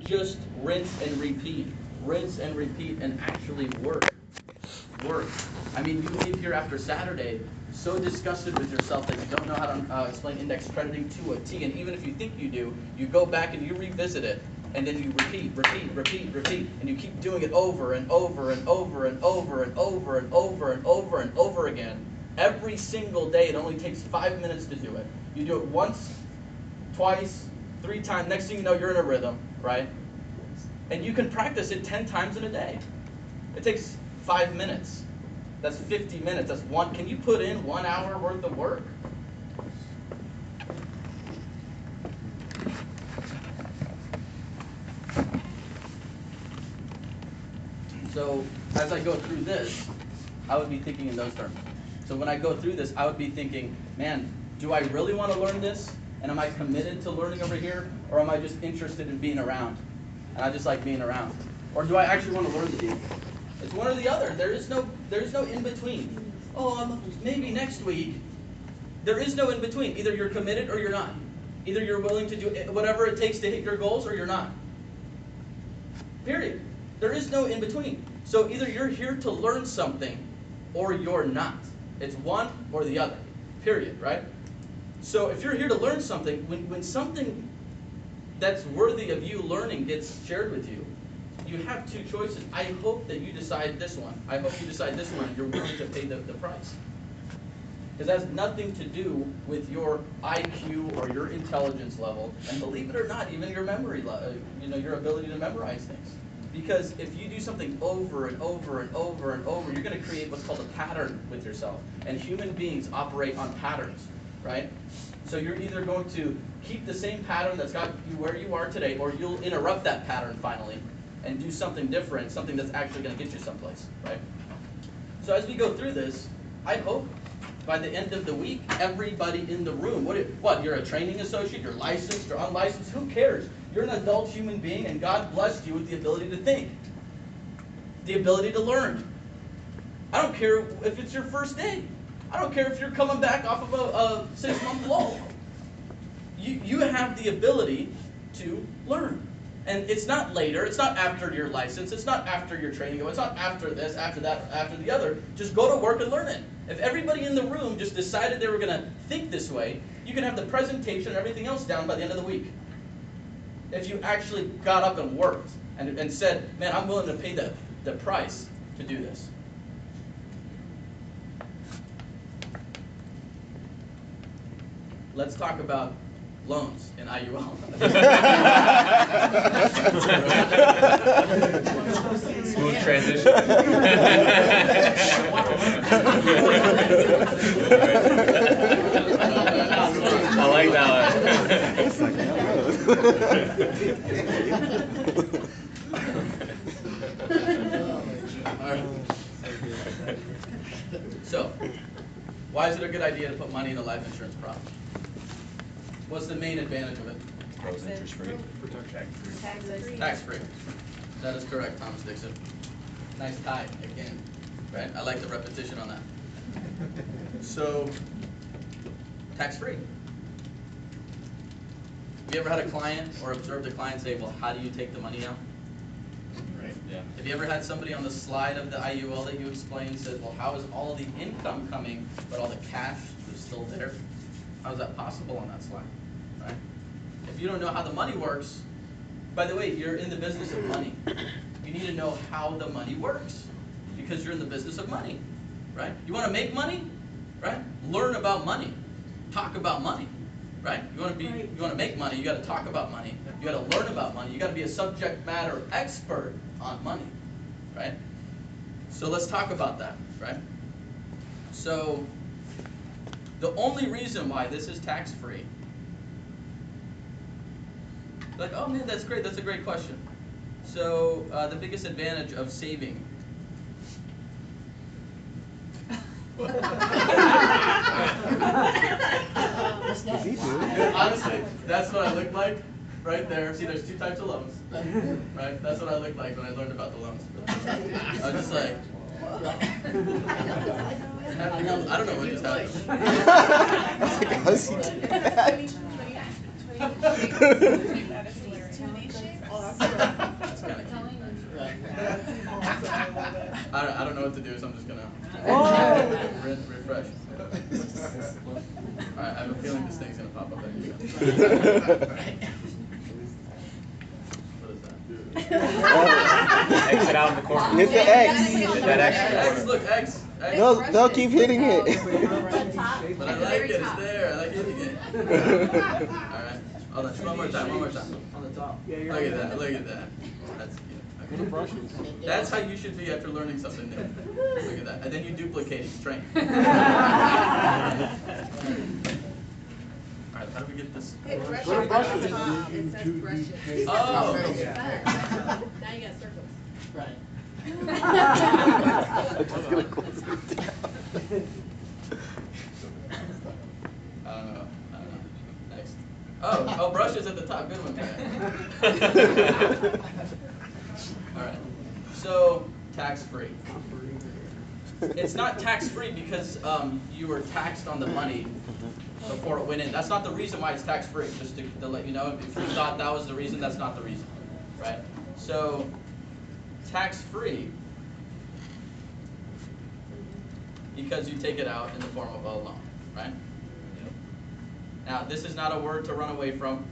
just rinse and repeat. Rinse and repeat and actually work. I mean, you leave here after Saturday so disgusted with yourself that you don't know how to explain index crediting to a T. And even if you think you do, you go back and you revisit it. And then you repeat, and you keep doing it over and over and over and over and over and over and over and over again. Every single day. It only takes 5 minutes to do it. You do it once, twice, 3 times. Next thing you know, you're in a rhythm, right? And you can practice it 10 times in a day. It takes 5 minutes. That's 50 minutes. That's one. Can you put in 1 hour worth of work? So as I go through this, I would be thinking in those terms. So when I go through this, I would be thinking, man, do I really want to learn this? And am I committed to learning over here? Or am I just interested in being around? And I just like being around. Or do I actually want to learn the deal? It's one or the other. There is no in between. Oh, maybe next week. There is no in between. Either you're committed or you're not. Either you're willing to do whatever it takes to hit your goals or you're not. Period. There is no in between. So either you're here to learn something or you're not. It's one or the other. Period, right? So if you're here to learn something, when something that's worthy of you learning gets shared with you, you have 2 choices. I hope that you decide this one. I hope you decide this one and you're willing to pay the price. Because that has nothing to do with your IQ or your intelligence level. And believe it or not, even your memory, your ability to memorize things. Because if you do something over and over and over and over, you're going to create what's called a pattern with yourself. And human beings operate on patterns, right? So you're either going to keep the same pattern that's got you where you are today, or you'll interrupt that pattern finally and do something different, something that's actually going to get you someplace, right? So as we go through this, I hope by the end of the week, everybody in the room, what, you're a training associate, you're licensed or unlicensed, who cares? You're an adult human being and God blessed you with the ability to think, the ability to learn. I don't care if it's your first day. I don't care if you're coming back off of a 6-month lull. You have the ability to learn. And it's not later, it's not after your license, it's not after your training, it's not after this, after that, after the other. Just go to work and learn it. If everybody in the room just decided they were going to think this way, you can have the presentation and everything else down by the end of the week. If you actually got up and worked and said, man, I'm willing to pay the price to do this. Let's talk about loans in IUL. Smooth transition. I like that one. So, why is it a good idea to put money in a life insurance product? What's the main advantage of it? Grows interest free. Tax-free. That is correct, Thomas Dixon. Nice tie again, right? I like the repetition on that. So, tax-free. Have you ever had a client or observed a client say, well, how do you take the money out? Right. Yeah. Have you ever had somebody on the slide of the IUL that you explained said, well, how is all the income coming, but all the cash is still there? How is that possible on that slide? Right? If you don't know how the money works, by the way, you're in the business of money. You need to know how the money works because you're in the business of money, right? You want to make money, right? Learn about money. Talk about money, right? You want to make money, you got to talk about money. You got to learn about money. You got to be a subject matter expert on money, right? So let's talk about that, right? So the only reason why this is tax-free, like, oh man, that's great, that's a great question. So the biggest advantage of saving. Honestly, that's what I look like right there. See, there's 2 types of loans, right? That's what I looked like when I learned about the loans. I was just like, I don't know what just happened. That's kind of cute, actually. I don't know what to do, so I'm just gonna refresh. Alright, I have a feeling this thing's gonna pop up any second. What is that? Exit out in the corner. Hit the X. Hit that X in the X, corner. look, X. X. They'll keep hitting it. But I like it, it's there, I like hitting it. Alright, hold on, one more time. On the top. Look at that, look at that. That's cute. Okay. That's how you should be after learning something new. Look at that. And then you duplicate each train. Alright, how do we get this? Brushes. It says brushes. Oh! Now you got circles. Right. I'm just gonna close it down. I don't know. Next. Oh, brushes at the top. Good one. Alright. So, tax-free. It's not tax-free because you were taxed on the money before it went in. That's not the reason why it's tax-free. Just to let you know, if you thought that was the reason, that's not the reason. Right? So, tax-free because you take it out in the form of a loan, right? Now, this is not a word to run away from.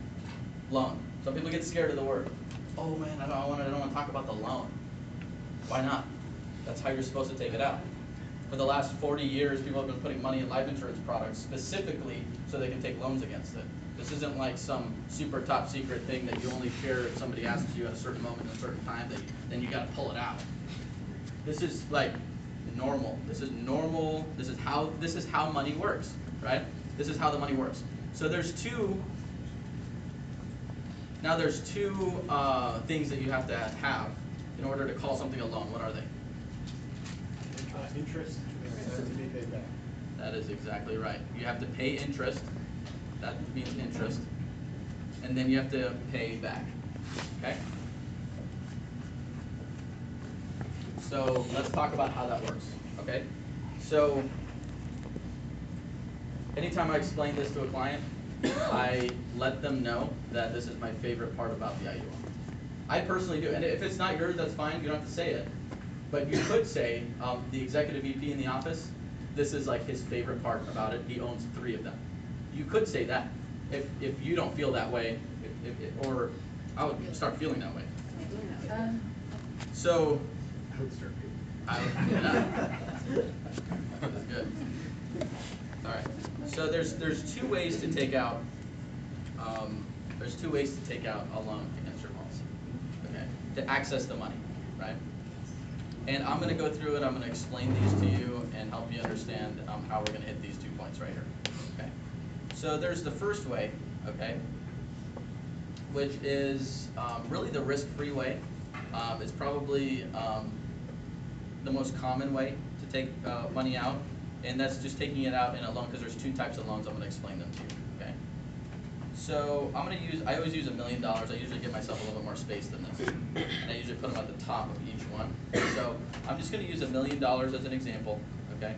Loan. Some people get scared of the word. Oh man, I don't want to talk about the loan. Why not? That's how you're supposed to take it out. For the last 40 years, people have been putting money in life insurance products specifically so they can take loans against it. This isn't like some super top secret thing that you only share if somebody asks you at a certain moment at a certain time, then you got to pull it out. This is like normal. This is normal. This is how money works, right? This is how the money works. So there's two things that you have to have in order to call something a loan. What are they? Interest. That is exactly right. You have to pay interest. That means interest. And then you have to pay back. Okay? So let's talk about how that works. Okay? So anytime I explain this to a client, I let them know that this is my favorite part about the IUL. I personally do. And if it's not yours, that's fine. You don't have to say it. But you could say, the executive VP in the office, this is like his favorite part about it. He owns 3 of them. You could say that. If you don't feel that way, or I would start feeling that way. So, I would start yeah. That's good. All right. So there's 2 ways to take out. There's 2 ways to take out a loan against your policy. Okay. To access the money, right? And I'm going to go through it. I'm going to explain these to you and help you understand how we're going to hit these 2 points right here. Okay. So there's the first way, okay, which is really the risk-free way. It's probably the most common way to take money out, and that's just taking it out in a loan, because there's 2 types of loans. I'm going to explain them to you. Okay. So I always use $1 million. I usually give myself a little bit more space than this, and I usually put them at the top of each one. So I'm just going to use $1 million as an example. Okay.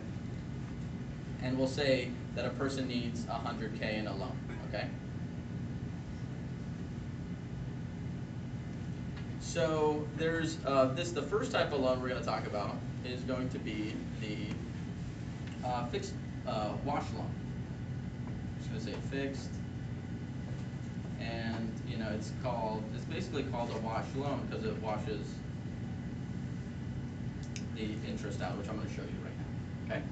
And we'll say that a person needs $100K in a loan. Okay. So there's the first type of loan we're going to talk about is going to be the fixed wash loan. I'm just going to say fixed, and it's basically called a wash loan because it washes the interest out, which I'm going to show you right now. Okay.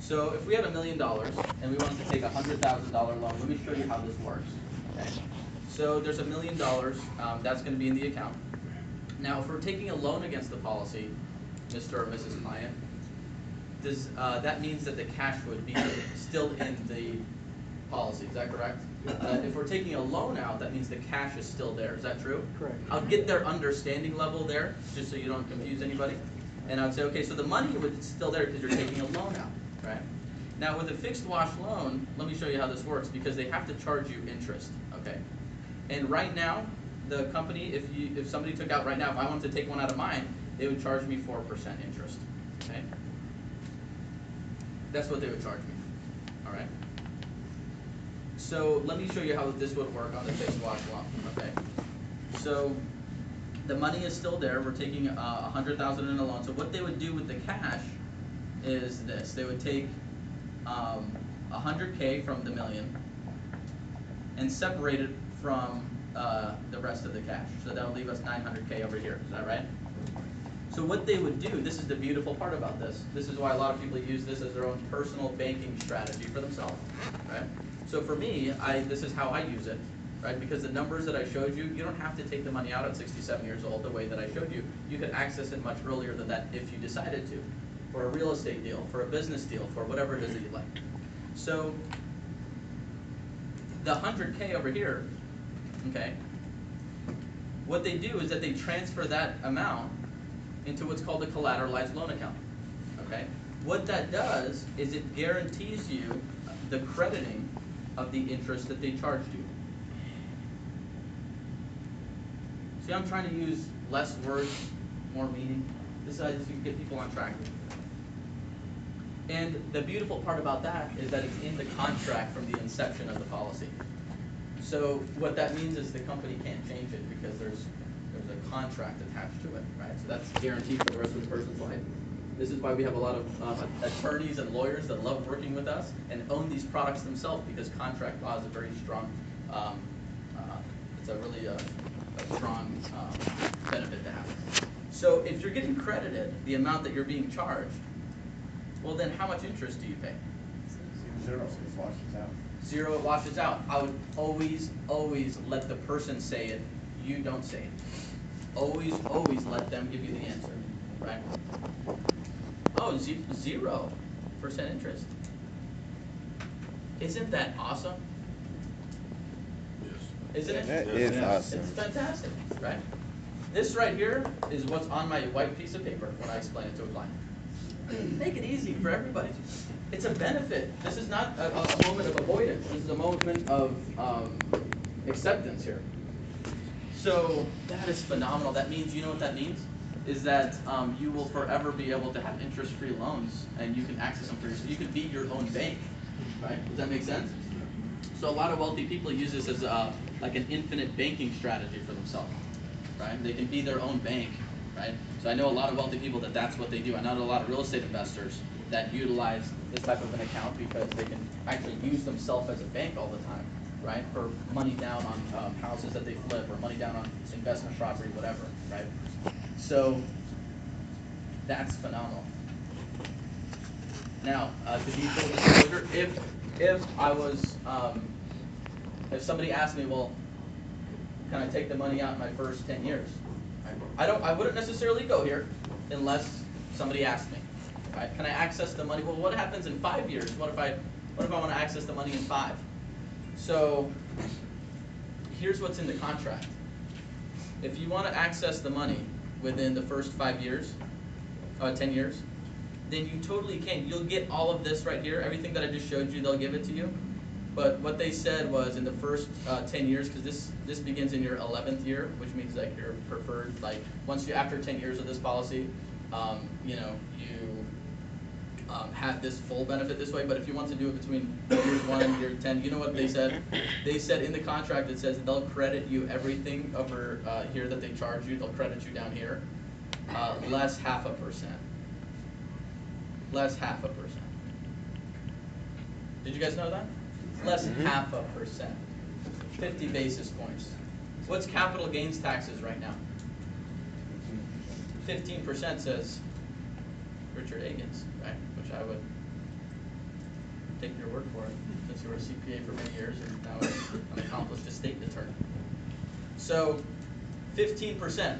So if we had $1 million and we wanted to take a $100,000 loan, let me show you how this works. Okay. So there's $1 million. That's going to be in the account. Now, if we're taking a loan against the policy, Mr. or Mrs. Client, that means that the cash would be still in the policy. Is that correct? If we're taking a loan out, that means the cash is still there. Is that true? Correct. I'll get their understanding level there, just so you don't confuse anybody. And I would say, okay, so the money was still there because you're taking a loan out, right? Now, with a fixed wash loan, let me show you how this works, because they have to charge you interest, okay? And right now, the company, if somebody took out right now, if I wanted to take one out of mine, they would charge me 4% interest, okay? That's what they would charge me, all right? So let me show you how this would work on the fixed wash loan, okay? So the money is still there. We're taking $100,000 in a loan. So what they would do with the cash is this: they would take 100K from the million and separate it from the rest of the cash. So that'll leave us 900K over here. Is that right? So what they would do, this is the beautiful part about this. This is why a lot of people use this as their own personal banking strategy for themselves, right? So for me, this is how I use it, right? Because the numbers that I showed you, you don't have to take the money out at 67 years old the way that I showed you. You could access it much earlier than that if you decided to, for a real estate deal, for a business deal, for whatever it is that you like. So the 100K over here, okay, what they do is that they transfer that amount into what's called a collateralized loan account, okay? What that does is it guarantees you the crediting of the interest that they charged you. See, I'm trying to use less words, more meaning. This is how you can get people on track. And the beautiful part about that is that it's in the contract from the inception of the policy. So what that means is the company can't change it because there's a contract attached to it, right? So that's guaranteed for the rest of the person's life. This is why we have a lot of attorneys and lawyers that love working with us and own these products themselves, because contract law is a very strong, it's a really a strong benefit to have. So if you're getting credited the amount that you're being charged, well then how much interest do you pay? Zero, it washes out. Zero, it washes out. I would always let the person say it. You don't say it. Always let them give you the answer, right? Oh, 0% interest. Isn't that awesome? Isn't it? That is awesome. It's fantastic, right? This right here is what's on my white piece of paper when I explain it to a client. Make it easy for everybody. It's a benefit. This is not a moment of avoidance. This is a moment of acceptance here. So that is phenomenal. That means, you know what that means? Is that you will forever be able to have interest-free loans, and you can access them for yourself. You can be your own bank, right? Does that make sense? So a lot of wealthy people use this as like an infinite banking strategy for themselves, right? They can be their own bank, right? So I know a lot of wealthy people that's what they do. I know a lot of real estate investors that utilize this type of an account because they can actually use themselves as a bank all the time, right? For money down on houses that they flip, or money down on investment property, whatever, right? So that's phenomenal. Now, to be full disclosure, if I was, if somebody asked me, well, can I take the money out in my first 10 years? I wouldn't necessarily go here unless somebody asked me. Right? Can I access the money? Well, what happens in 5 years? What if I want to access the money in 5? So here's what's in the contract. If you want to access the money within the first 5 years, 10 years, then you totally can. You'll get all of this right here. Everything that I just showed you, they'll give it to you. But what they said was in the first 10 years, because this begins in your 11th year, which means like your preferred, like once you, after 10 years of this policy, you know, you have this full benefit this way. But if you want to do it between years 1 and year 10, you know what they said? They said in the contract, it says they'll credit you everything over here that they charge you. They'll credit you down here, less 0.5%. Less 0.5%. Did you guys know that? Less 0.5%. 50 basis points. What's capital gains taxes right now? 15% says Richard Agins, right? Which I would take your word for it, since you were a CPA for many years and now an accomplished estate attorney. So 15%.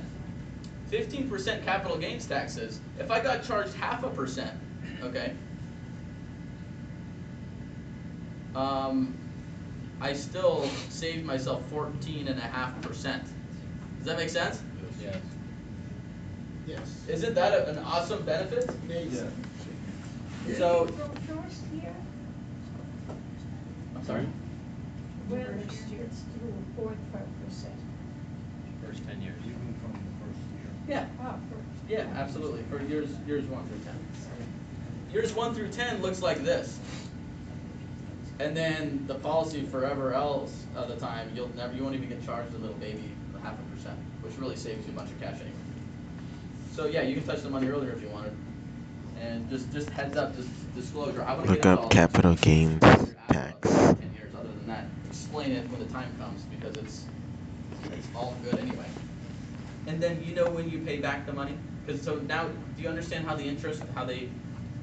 15% capital gains taxes. If I got charged 0.5%, okay, I still saved myself 14.5%. Does that make sense? Yes. Yes. Isn't that an awesome benefit? Amazing. So, From first year, I'm sorry? well, next year it's still 0.5%. First 10 years. Even from the first year. Yeah, First. yeah, absolutely. For years 1 through 10. Years 1 through 10 looks like this. And then the policy forever else of the time, you won't even get charged a little baby 0.5%. which really saves you a bunch of cash anyway. So yeah, you can touch the money earlier if you wanted. And just heads up, just disclosure. I want to Look get into up all capital this. gains Figure out tax. about 10 years. Other than that, explain it when the time comes because it's all good anyway. And then you know when you pay back the money. Because so now, do you understand how the interest, how they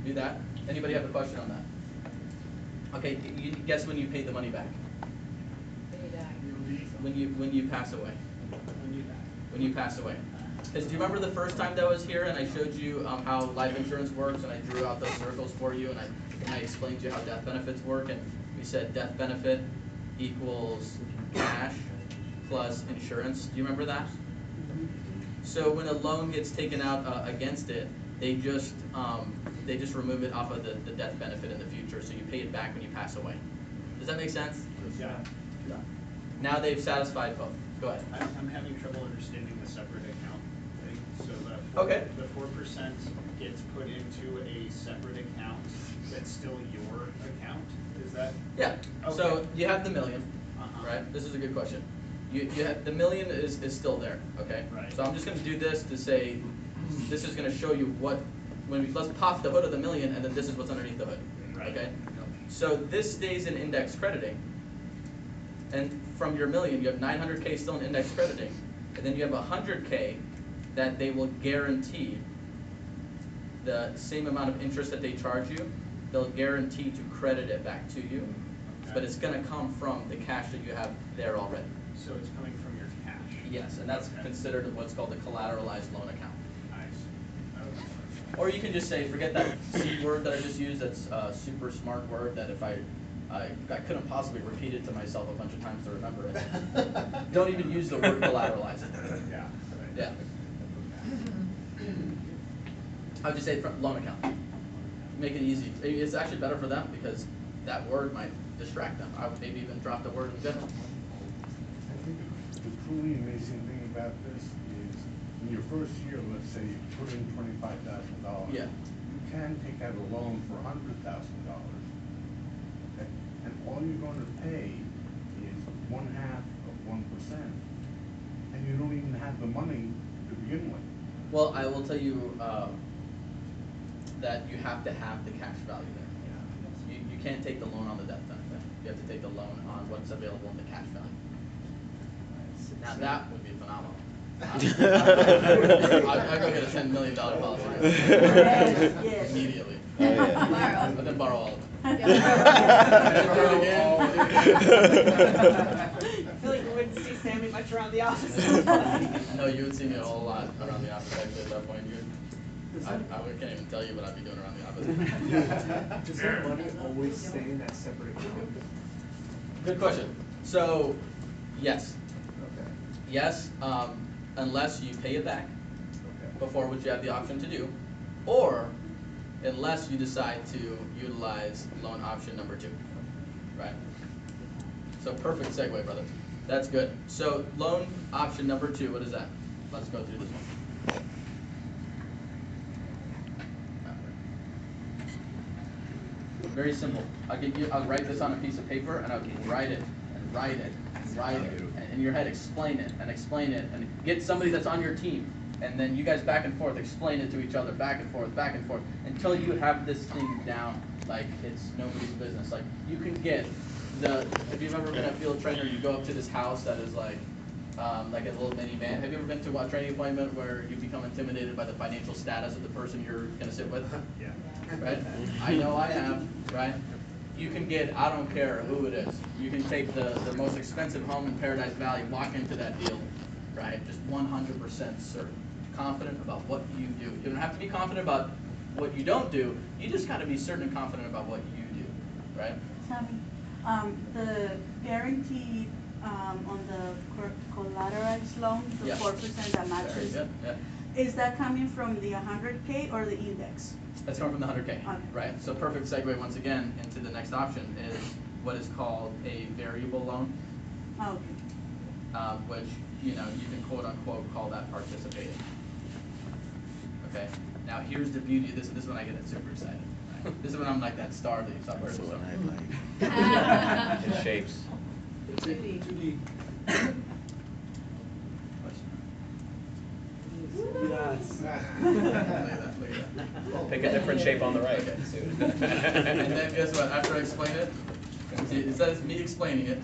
do that? Anybody have a question on that? Okay, you guess when you pay the money back. When you pass away. When you pass away. Because do you remember the first time that I was here and I showed you how life insurance works and I drew out those circles for you and I explained to you how death benefits work and we said death benefit equals cash plus insurance. Do you remember that? So when a loan gets taken out against it, they just remove it off of the death benefit in the future, so you pay it back when you pass away. Does that make sense? Yeah. Now they've satisfied both. Go ahead. I'm having trouble understanding the separate account thing. So the 4% gets put into a separate account that's still your account. Is that? Yeah. Okay. So you have the million, Uh-huh. right? This is a good question. You have the million is still there, okay? Right. So I'm just going to do this to say, this is going to show you what let's pop the hood of the million, and then this is what's underneath the hood, Right. okay? So this stays in index crediting, and from your million, you have 900K still in index crediting, and then you have 100K that they will guarantee the same amount of interest that they charge you. They'll guarantee to credit it back to you, but it's going to come from the cash that you have there already. So it's coming from your cash. Yes, and that's considered what's called the collateralized loan account. Nice. Okay. Or you can just say, forget that C word that I just used, that's a super smart word that if I couldn't possibly repeat it to myself a bunch of times to remember it. Don't even use the word collateralized. Yeah. Yeah. I would just say loan account. Make it easy. It's actually better for them because that word might distract them. I would maybe even drop the word in general. I think the truly amazing thing about this is in your first year, let's say you put in $25,000. Yeah. You can take out a loan for $100,000. Okay? And all you're going to pay is 1/2 of 1%. And you don't even have the money to begin with. Well, I will tell you that you have to have the cash value there. You can't take the loan on the death benefit. You have to take the loan on what's available in the cash value. Now that would be phenomenal. I'd go get a $10 million policy Yes. immediately. Oh, yeah. Borrow. And then borrow all of it. I feel like we wouldn't see Sammy much around the office. No, you would see me a whole lot around the office actually at that point. I can't even tell you what I'd be doing around the office. Does that money always stay in that separate account? Good question. So, yes. Okay. Yes, unless you pay it back Okay. before, which you have the option to do, or unless you decide to utilize loan option number 2, right? So perfect segue, brother. That's good. So loan option number 2, what is that? Let's go through this one. Very simple. I'll write this on a piece of paper and I'll write it and write it and write it and in your head explain it and get somebody that's on your team and then you guys back and forth explain it to each other back and forth until you have this thing down like it's nobody's business. Like you can get if you've ever been a field trainer, you go up to this house that is like a little minivan. Have you ever been to a training appointment where you become intimidated by the financial status of the person you're going to sit with? Yeah. Right? I know I have, right? You can get, I don't care who it is, you can take the most expensive home in Paradise Valley, walk into that deal, right? Just 100% certain, confident about what you do. You don't have to be confident about what you don't do, you just got to be certain and confident about what you do, right? Sammy, the guaranteed on the collateralized loan, the Yeah. 4% that Very matches, good, yeah. is that coming from the 100K or the index? That's coming from the 100K, Okay. right? So perfect segue once again into the next option is what is called a variable loan, Okay. which, you can quote unquote call that participating. Okay, now here's the beauty, this is when I get super excited. Right? This is when I'm like that star that you saw That's first. what I like. It shapes. 2D. Pick a different shape on the right. Okay. And then guess what? After I explain it, it says me explaining it.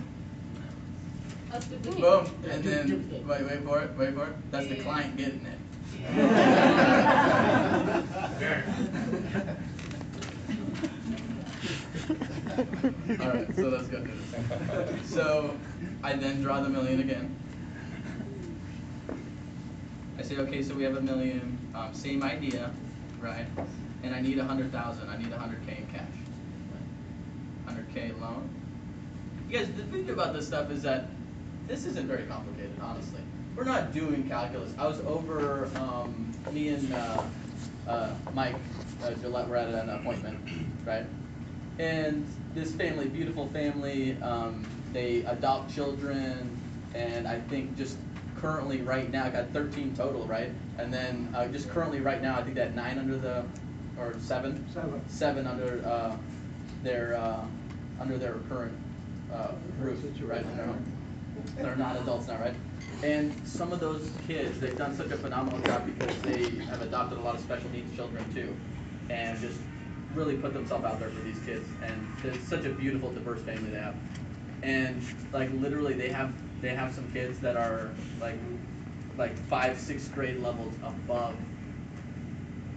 Us doing it. Boom. And then wait for it. That's the client getting it. Alright, so let's go do this. So I then draw the million again. I say, okay, so we have $1 million, same idea, right? And I need 100,000. I need 100K in cash. 100K loan. You guys, the thing about this stuff is that this isn't very complicated, honestly. We're not doing calculus. I was over, me and Mike Gillette were at an appointment, right? And this family, beautiful family, they adopt children, and I think just currently right now, I got 13 total, right? And then just currently right now, I think that 9 under the, or 7? 7 under their current roof, right, in their home. They're not adults now, right? And some of those kids, they've done such a phenomenal job because they have adopted a lot of special needs children too, and just really put themselves out there for these kids. And it's such a beautiful, diverse family they have. And like literally, they have some kids that are like 5th, 6th grade levels above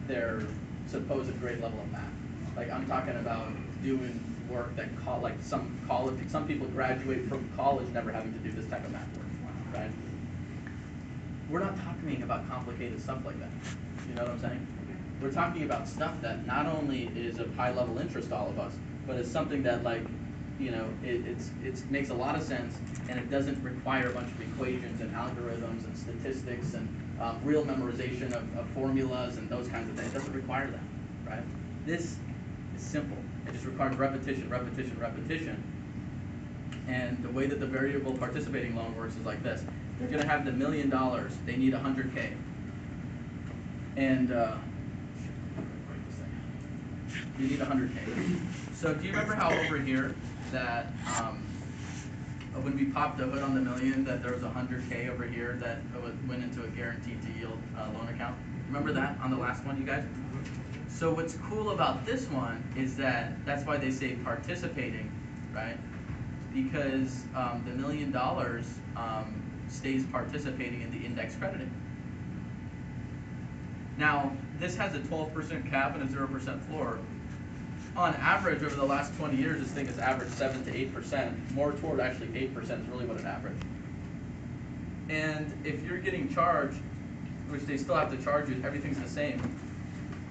their supposed grade level of math. Like I'm talking about doing work that some people graduate from college never having to do this type of math work, right? We're not talking about complicated stuff like that. You know what I'm saying? We're talking about stuff that not only is of high level interest to all of us, but it's something that it makes a lot of sense, and it doesn't require a bunch of equations and algorithms and statistics and real memorization of formulas and those kinds of things. It doesn't require that, right? This is simple. It just requires repetition. And the way that the variable participating loan works is like this. They're going to have the $1 million. They need 100K. And you need 100K. So do you remember how over here that when we popped the hood on the million, that there was 100K over here that went into a guaranteed to yield loan account? Remember that on the last one, you guys? So what's cool about this one is that's why they say participating, right? Because the $1 million stays participating in the index crediting. Now, this has a 12% cap and a 0% floor. On average, over the last 20 years, this thing has averaged 7 to 8%, more toward actually 8% is really what it averaged. And if you're getting charged, which they still have to charge you, everything's the same.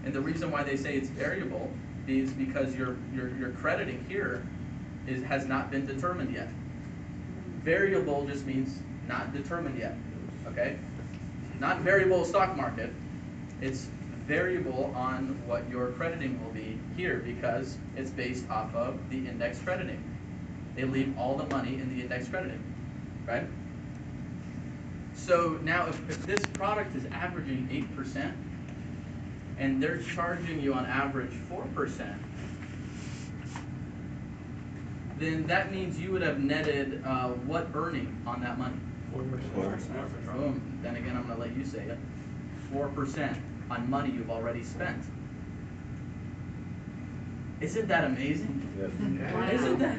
And the reason why they say it's variable is because your crediting here has not been determined yet. Variable just means not determined yet, okay? Not variable stock market. It's variable on what your crediting will be here because it's based off of the index crediting. They leave all the money in the index crediting, right? So now if this product is averaging 8% and they're charging you on average 4%, then that means you would have netted what earning on that money? 4%. Boom. Then again, I'm going to let you say it. 4% on money you've already spent. Isn't that amazing? Yes. Isn't that?